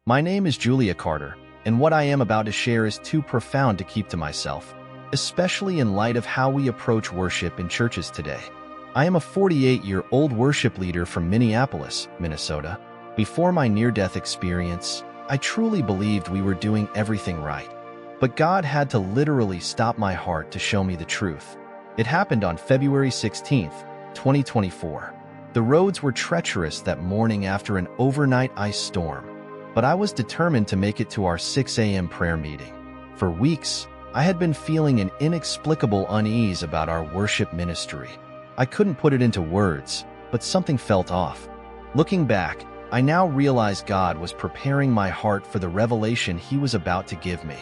My name is Julia Carter, and what I am about to share is too profound to keep to myself, especially in light of how we approach worship in churches today. I am a 48-year-old worship leader from Minneapolis, Minnesota. Before my near-death experience, I truly believed we were doing everything right. But God had to literally stop my heart to show me the truth. It happened on February 16th, 2024. The roads were treacherous that morning after an overnight ice storm, but I was determined to make it to our 6 a.m. prayer meeting. For weeks, I had been feeling an inexplicable unease about our worship ministry. I couldn't put it into words, but something felt off. Looking back, I now realize God was preparing my heart for the revelation He was about to give me.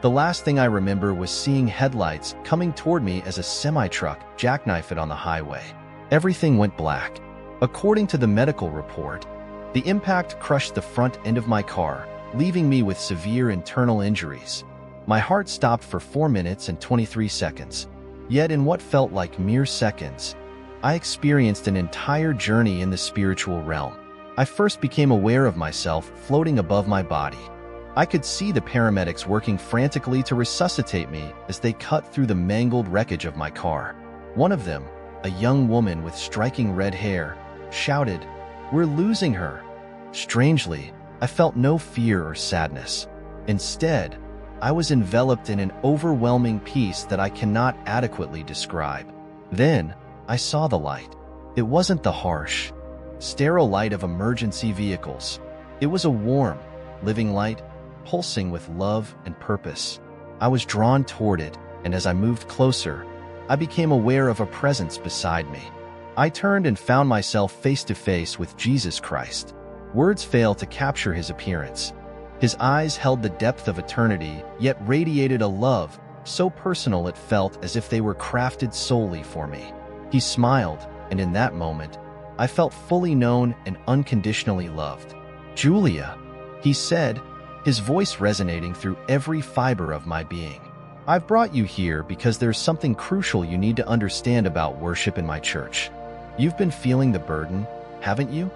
The last thing I remember was seeing headlights coming toward me as a semi-truck jackknifed it on the highway. Everything went black. According to the medical report, the impact crushed the front end of my car, leaving me with severe internal injuries. My heart stopped for 4 minutes and 23 seconds. Yet in what felt like mere seconds, I experienced an entire journey in the spiritual realm. I first became aware of myself floating above my body. I could see the paramedics working frantically to resuscitate me as they cut through the mangled wreckage of my car. One of them, a young woman with striking red hair, shouted, "We're losing her." Strangely, I felt no fear or sadness. Instead, I was enveloped in an overwhelming peace that I cannot adequately describe. Then, I saw the light. It wasn't the harsh, sterile light of emergency vehicles. It was a warm, living light, pulsing with love and purpose. I was drawn toward it, and as I moved closer, I became aware of a presence beside me. I turned and found myself face to face with Jesus Christ. Words fail to capture His appearance. His eyes held the depth of eternity, yet radiated a love so personal it felt as if they were crafted solely for me. He smiled, and in that moment, I felt fully known and unconditionally loved. "Julia," He said, His voice resonating through every fiber of my being. "I've brought you here because there's something crucial you need to understand about worship in my church. You've been feeling the burden, haven't you?"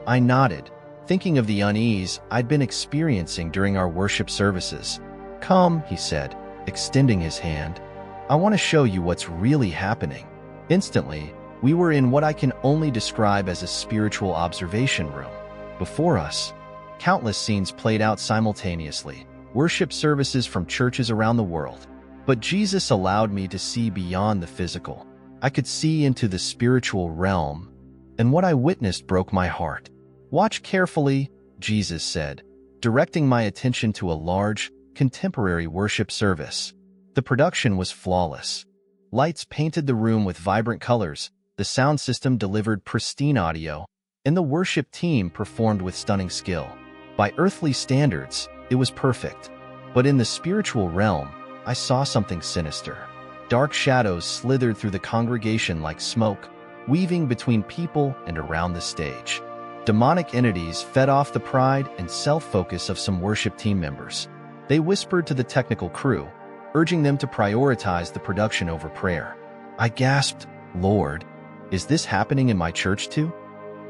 I nodded, thinking of the unease I'd been experiencing during our worship services. "Come," He said, extending His hand. "I want to show you what's really happening." Instantly, we were in what I can only describe as a spiritual observation room. Before us, countless scenes played out simultaneously, worship services from churches around the world. But Jesus allowed me to see beyond the physical. I could see into the spiritual realm, and what I witnessed broke my heart. "Watch carefully," Jesus said, directing my attention to a large, contemporary worship service. The production was flawless. Lights painted the room with vibrant colors, the sound system delivered pristine audio, and the worship team performed with stunning skill. By earthly standards, it was perfect. But in the spiritual realm, I saw something sinister. Dark shadows slithered through the congregation like smoke, weaving between people and around the stage. Demonic entities fed off the pride and self-focus of some worship team members. They whispered to the technical crew, urging them to prioritize the production over prayer. I gasped, "Lord, is this happening in my church too?"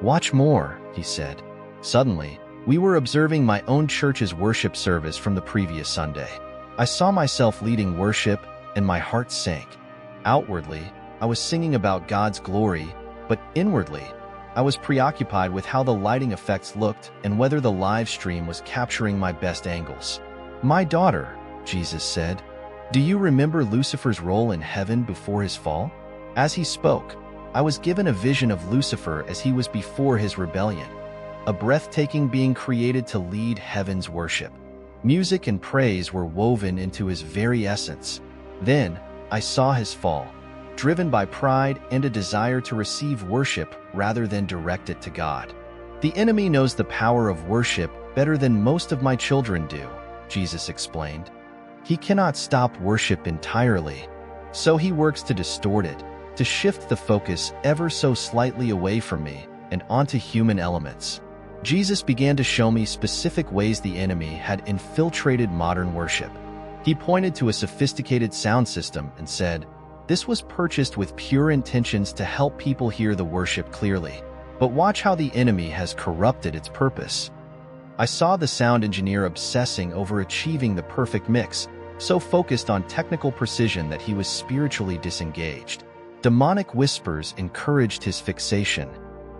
"Watch more," He said. Suddenly, we were observing my own church's worship service from the previous Sunday. I saw myself leading worship, and my heart sank. Outwardly, I was singing about God's glory, but inwardly, I was preoccupied with how the lighting effects looked and whether the live stream was capturing my best angles. "My daughter," Jesus said, "do you remember Lucifer's role in heaven before his fall?" As He spoke, I was given a vision of Lucifer as he was before his rebellion, a breathtaking being created to lead heaven's worship. Music and praise were woven into his very essence. Then, I saw his fall, driven by pride and a desire to receive worship rather than direct it to God. "The enemy knows the power of worship better than most of my children do," Jesus explained. "He cannot stop worship entirely, so he works to distort it, to shift the focus ever so slightly away from me and onto human elements." Jesus began to show me specific ways the enemy had infiltrated modern worship. He pointed to a sophisticated sound system and said, "This was purchased with pure intentions to help people hear the worship clearly. But watch how the enemy has corrupted its purpose." I saw the sound engineer obsessing over achieving the perfect mix, so focused on technical precision that he was spiritually disengaged. Demonic whispers encouraged his fixation,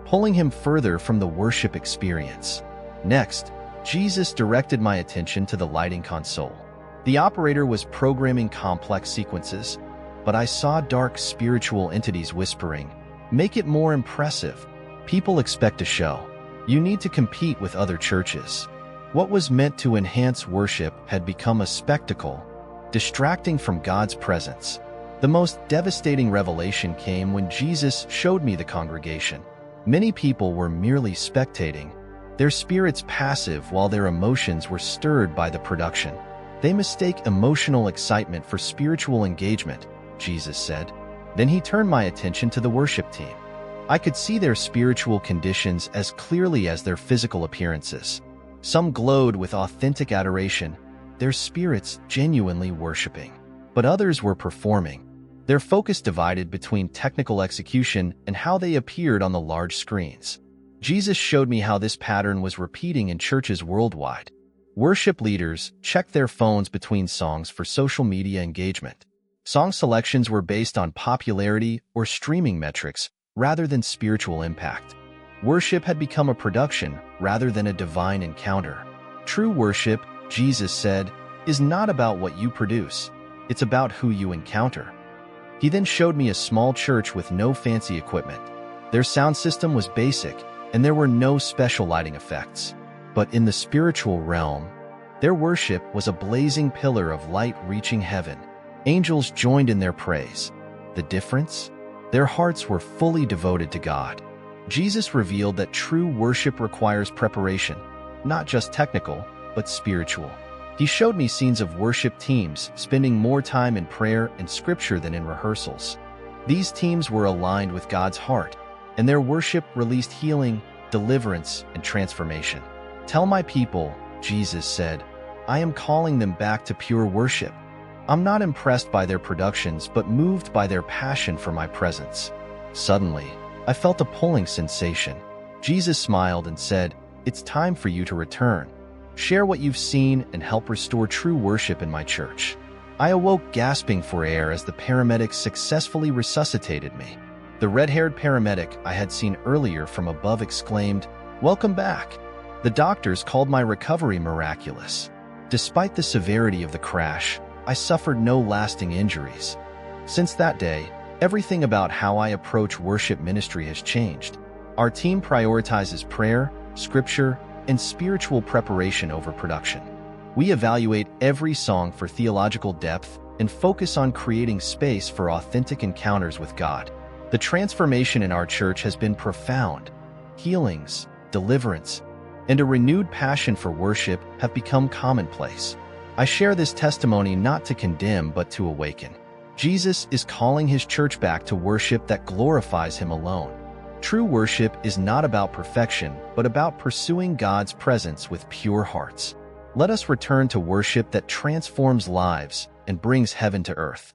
pulling him further from the worship experience. Next, Jesus directed my attention to the lighting console. The operator was programming complex sequences, but I saw dark spiritual entities whispering, "Make it more impressive. People expect a show. You need to compete with other churches." What was meant to enhance worship had become a spectacle, distracting from God's presence. The most devastating revelation came when Jesus showed me the congregation. Many people were merely spectating, their spirits passive while their emotions were stirred by the production. They mistake emotional excitement for spiritual engagement, Jesus said. Then he turned my attention to the worship team. I could see their spiritual conditions as clearly as their physical appearances. Some glowed with authentic adoration, their spirits genuinely worshiping. But others were performing, their focus divided between technical execution and how they appeared on the large screens. Jesus showed me how this pattern was repeating in churches worldwide. Worship leaders checked their phones between songs for social media engagement. Song selections were based on popularity or streaming metrics rather than spiritual impact. Worship had become a production rather than a divine encounter. True worship, Jesus said, is not about what you produce. It's about who you encounter. He then showed me a small church with no fancy equipment. Their sound system was basic, and there were no special lighting effects. But in the spiritual realm, their worship was a blazing pillar of light reaching heaven. Angels joined in their praise. The difference? Their hearts were fully devoted to God. Jesus revealed that true worship requires preparation, not just technical, but spiritual. He showed me scenes of worship teams spending more time in prayer and scripture than in rehearsals. These teams were aligned with God's heart, and their worship released healing, deliverance, and transformation. "Tell my people," Jesus said, "I am calling them back to pure worship. I'm not impressed by their productions, but moved by their passion for my presence." Suddenly, I felt a pulling sensation. Jesus smiled and said, "It's time for you to return. Share what you've seen and help restore true worship in my church." I awoke gasping for air as the paramedics successfully resuscitated me. The red-haired paramedic I had seen earlier from above exclaimed, "Welcome back." The doctors called my recovery miraculous. Despite the severity of the crash, I suffered no lasting injuries. Since that day, everything about how I approach worship ministry has changed. Our team prioritizes prayer, scripture, and spiritual preparation over production. We evaluate every song for theological depth and focus on creating space for authentic encounters with God. The transformation in our church has been profound. Healings, deliverance, and a renewed passion for worship have become commonplace. I share this testimony not to condemn but to awaken. Jesus is calling his church back to worship that glorifies him alone. True worship is not about perfection, but about pursuing God's presence with pure hearts. Let us return to worship that transforms lives and brings heaven to earth.